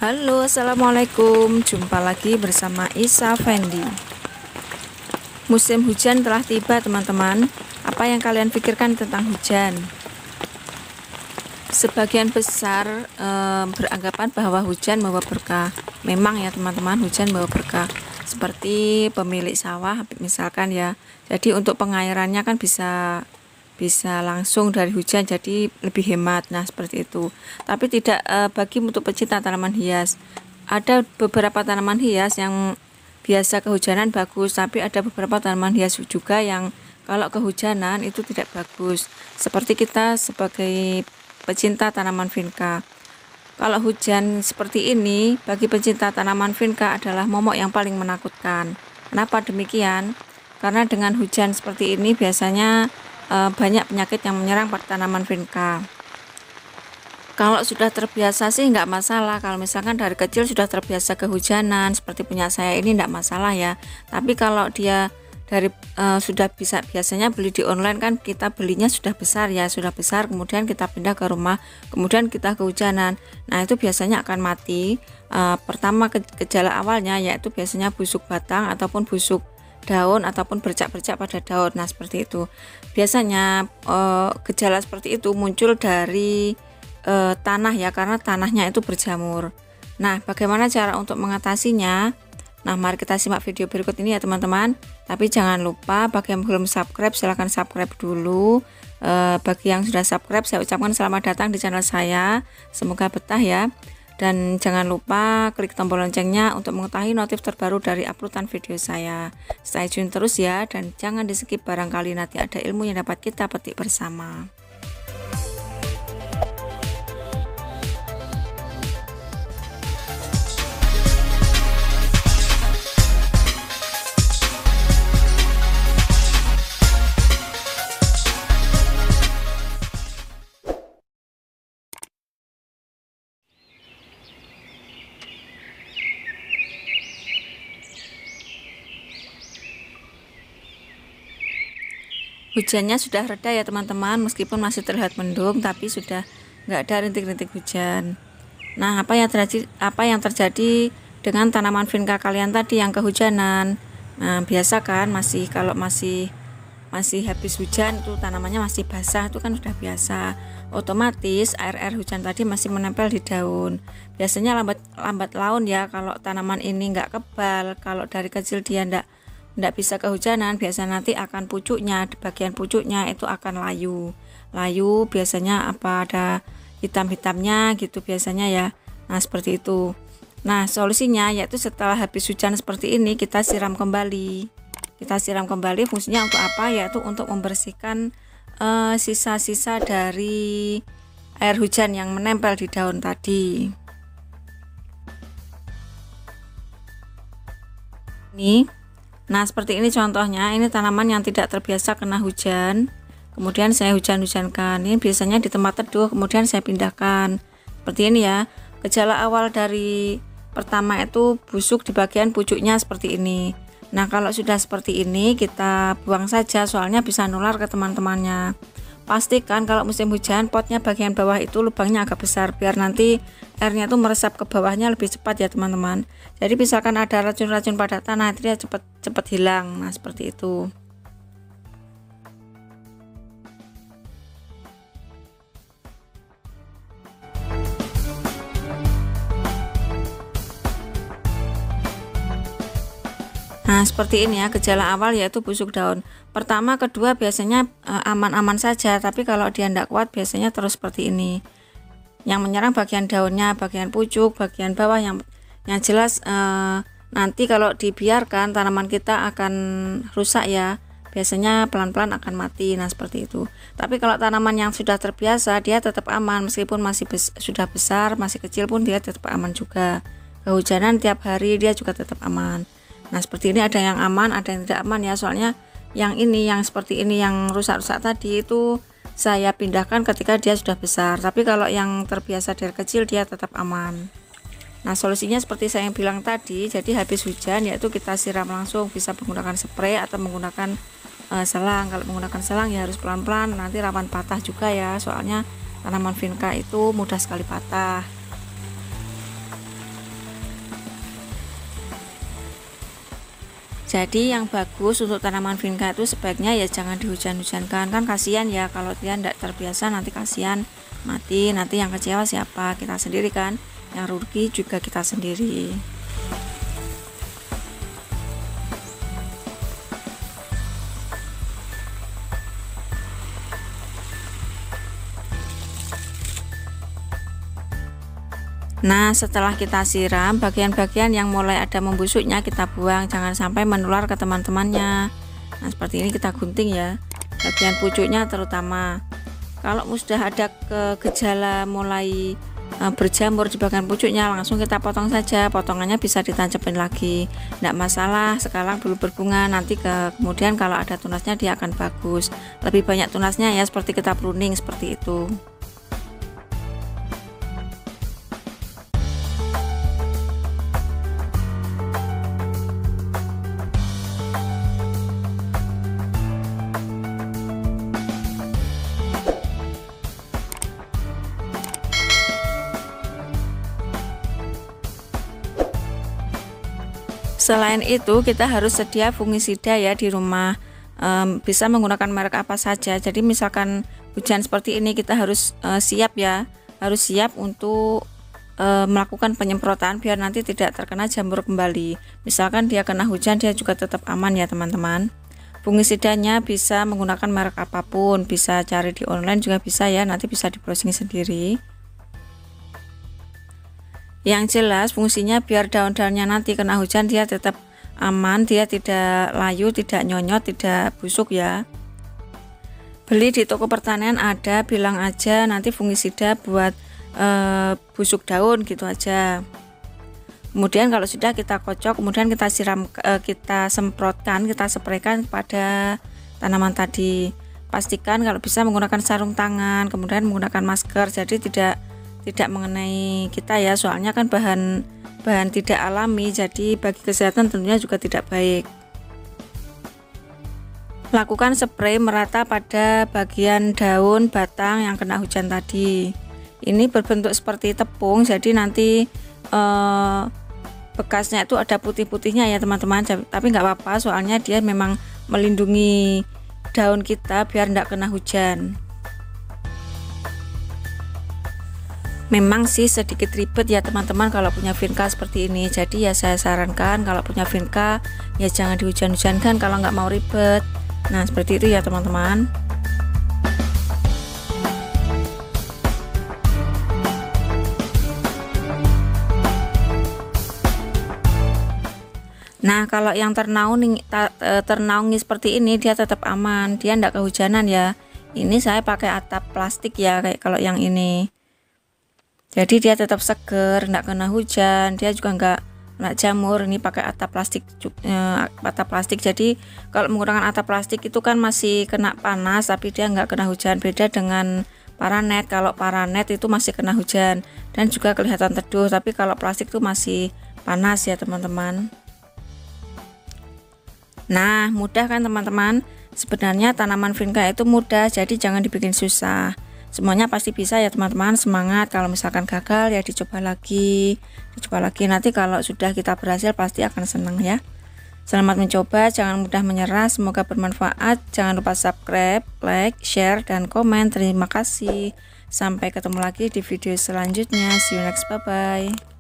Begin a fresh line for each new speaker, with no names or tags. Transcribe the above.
Halo, assalamualaikum. Jumpa lagi bersama Isa Fendi. Musim hujan telah tiba, teman-teman. Apa yang kalian pikirkan tentang hujan? Sebagian besar beranggapan bahwa hujan membawa berkah. Memang ya, teman-teman, hujan membawa berkah. Seperti pemilik sawah, misalkan ya. Jadi untuk pengairannya kan bisa langsung dari hujan, jadi lebih hemat. Nah, seperti itu. Tapi tidak bagi untuk pecinta tanaman hias. Ada beberapa tanaman hias yang biasa kehujanan bagus, tapi ada beberapa tanaman hias juga yang kalau kehujanan itu tidak bagus. Seperti kita sebagai pecinta tanaman vinca. Kalau hujan seperti ini, bagi pecinta tanaman vinca adalah momok yang paling menakutkan. Kenapa demikian? Karena dengan hujan seperti ini biasanya banyak penyakit yang menyerang pada tanaman vinca. Kalau sudah terbiasa sih nggak masalah. Kalau misalkan dari kecil sudah terbiasa kehujanan seperti punya saya ini nggak masalah ya. Tapi kalau dia dari sudah bisa, biasanya beli di online kan, kita belinya sudah besar ya, sudah besar, kemudian kita pindah ke rumah, kemudian kita kehujanan. Nah, itu biasanya akan mati. Pertama gejala awalnya yaitu biasanya busuk batang ataupun busuk daun ataupun bercak-bercak pada daun. Nah, seperti itu. Biasanya gejala seperti itu muncul dari tanah ya, karena tanahnya itu berjamur. Nah, bagaimana cara untuk mengatasinya? Nah, mari kita simak video berikut ini ya, teman-teman. Tapi jangan lupa bagi yang belum subscribe, silahkan subscribe dulu. Bagi yang sudah subscribe, saya ucapkan selamat datang di channel saya. Semoga betah ya. Dan jangan lupa klik tombol loncengnya untuk mengetahui notif terbaru dari uploadan video saya. Stay tune terus ya, dan jangan di skip, barangkali nanti ada ilmu yang dapat kita petik bersama. Hujannya sudah reda ya, teman-teman, meskipun masih terlihat mendung, tapi sudah nggak ada rintik-rintik hujan. Nah, apa yang terjadi dengan tanaman vinca kalian tadi yang kehujanan? Nah, biasa kan, kalau masih habis hujan itu tanamannya masih basah, itu kan sudah biasa. Otomatis air hujan tadi masih menempel di daun. Biasanya lambat laun ya, kalau tanaman ini nggak kebal, kalau dari kecil dia nggak bisa kehujanan, biasa nanti akan pucuknya, di bagian pucuknya itu akan layu biasanya, apa ada hitam-hitamnya gitu biasanya ya. Nah, seperti itu. Nah, solusinya yaitu setelah habis hujan seperti ini kita siram kembali. Fungsinya untuk apa? Yaitu untuk membersihkan sisa-sisa dari air hujan yang menempel di daun tadi. Nah, seperti ini contohnya. Ini tanaman yang tidak terbiasa kena hujan, kemudian saya hujan-hujankan. Ini biasanya di tempat teduh, kemudian saya pindahkan. Seperti ini ya. Gejala awal dari pertama itu busuk di bagian pucuknya seperti ini. Nah, kalau sudah seperti ini kita buang saja, soalnya bisa nular ke teman-temannya. Pastikan kalau musim hujan potnya bagian bawah itu lubangnya agak besar, biar nanti airnya itu meresap ke bawahnya lebih cepat ya, teman-teman. Jadi misalkan ada racun-racun pada tanah, itu dia cepat hilang. Nah, seperti itu. Nah, seperti ini ya gejala awal, yaitu busuk daun. Pertama, kedua biasanya aman-aman saja, tapi kalau dia tidak kuat biasanya terus seperti ini. Yang menyerang bagian daunnya, bagian pucuk, bagian bawah, yang jelas nanti kalau dibiarkan tanaman kita akan rusak ya. Biasanya pelan-pelan akan mati. Nah, seperti itu. Tapi kalau tanaman yang sudah terbiasa, dia tetap aman, meskipun sudah besar, masih kecil pun dia tetap aman juga. Kehujanan tiap hari dia juga tetap aman. Nah, seperti ini ada yang aman, ada yang tidak aman ya. Soalnya yang seperti ini yang rusak-rusak tadi itu saya pindahkan ketika dia sudah besar. Tapi kalau yang terbiasa dari kecil dia tetap aman. Nah, solusinya seperti saya yang bilang tadi. Jadi habis hujan yaitu kita siram langsung, bisa menggunakan spray atau menggunakan selang. Kalau menggunakan selang ya harus pelan-pelan, nanti rawan patah juga ya. Soalnya tanaman vinca itu mudah sekali patah. Jadi yang bagus untuk tanaman vinca itu sebaiknya ya jangan dihujan-hujankan, kan kasihan ya kalau dia tidak terbiasa, nanti kasihan mati, nanti yang kecewa siapa? Kita sendiri kan, yang rugi juga kita sendiri. Nah, setelah kita siram, bagian-bagian yang mulai ada membusuknya kita buang, jangan sampai menular ke teman-temannya. Nah, seperti ini kita gunting ya, bagian pucuknya terutama. Kalau sudah ada gejala mulai berjamur di bagian pucuknya, langsung kita potong saja. Potongannya bisa ditancapin lagi, tidak masalah. Sekarang belum berbunga, nanti kemudian kalau ada tunasnya dia akan bagus. Lebih banyak tunasnya ya, seperti kita pruning seperti itu. Selain itu kita harus sedia fungisida ya di rumah, bisa menggunakan merek apa saja. Jadi misalkan hujan seperti ini kita harus siap ya, harus siap untuk melakukan penyemprotan biar nanti tidak terkena jamur kembali. Misalkan dia kena hujan dia juga tetap aman ya teman-teman. Fungisidanya bisa menggunakan merek apapun, bisa cari di online juga bisa ya, nanti bisa di browsing sendiri. Yang jelas fungsinya biar daun-daunnya nanti kena hujan dia tetap aman, dia tidak layu, tidak nyonyot, tidak busuk ya. Beli di toko pertanian ada, bilang aja nanti fungisida buat busuk daun gitu aja. Kemudian kalau sudah kita kocok, kemudian kita siram, kita semprotkan, kita spraykan pada tanaman tadi. Pastikan kalau bisa menggunakan sarung tangan, kemudian menggunakan masker, jadi tidak mengenai kita ya, soalnya kan bahan tidak alami, jadi bagi kesehatan tentunya juga tidak baik. Lakukan spray merata pada bagian daun batang yang kena hujan tadi. Ini berbentuk seperti tepung, jadi nanti bekasnya itu ada putih-putihnya ya teman-teman, tapi nggak apa-apa, soalnya dia memang melindungi daun kita biar tidak kena hujan. Memang sih sedikit ribet ya teman-teman kalau punya vinca seperti ini, jadi ya saya sarankan kalau punya vinca ya jangan dihujan-hujankan kalau nggak mau ribet. Nah seperti itu ya teman-teman. Nah kalau yang ternaungi seperti ini dia tetap aman, dia tidak kehujanan ya. Ini saya pakai atap plastik ya, kayak kalau yang ini. Jadi dia tetap seger, tidak kena hujan, dia juga nggak kena jamur. Ini pakai atap plastik. Jadi kalau menggunakan atap plastik itu kan masih kena panas, tapi dia nggak kena hujan. Beda dengan paranet. Kalau paranet itu masih kena hujan dan juga kelihatan teduh. Tapi kalau plastik itu masih panas ya teman-teman. Nah mudah kan teman-teman. Sebenarnya tanaman vinca itu mudah, jadi jangan dibikin susah. Semuanya pasti bisa ya teman-teman, semangat. Kalau misalkan gagal ya dicoba lagi. Nanti kalau sudah kita berhasil pasti akan senang ya. Selamat mencoba, jangan mudah menyerah, semoga bermanfaat. Jangan lupa subscribe, like, share, dan komen. Terima kasih. Sampai ketemu lagi di video selanjutnya. See you next, bye bye.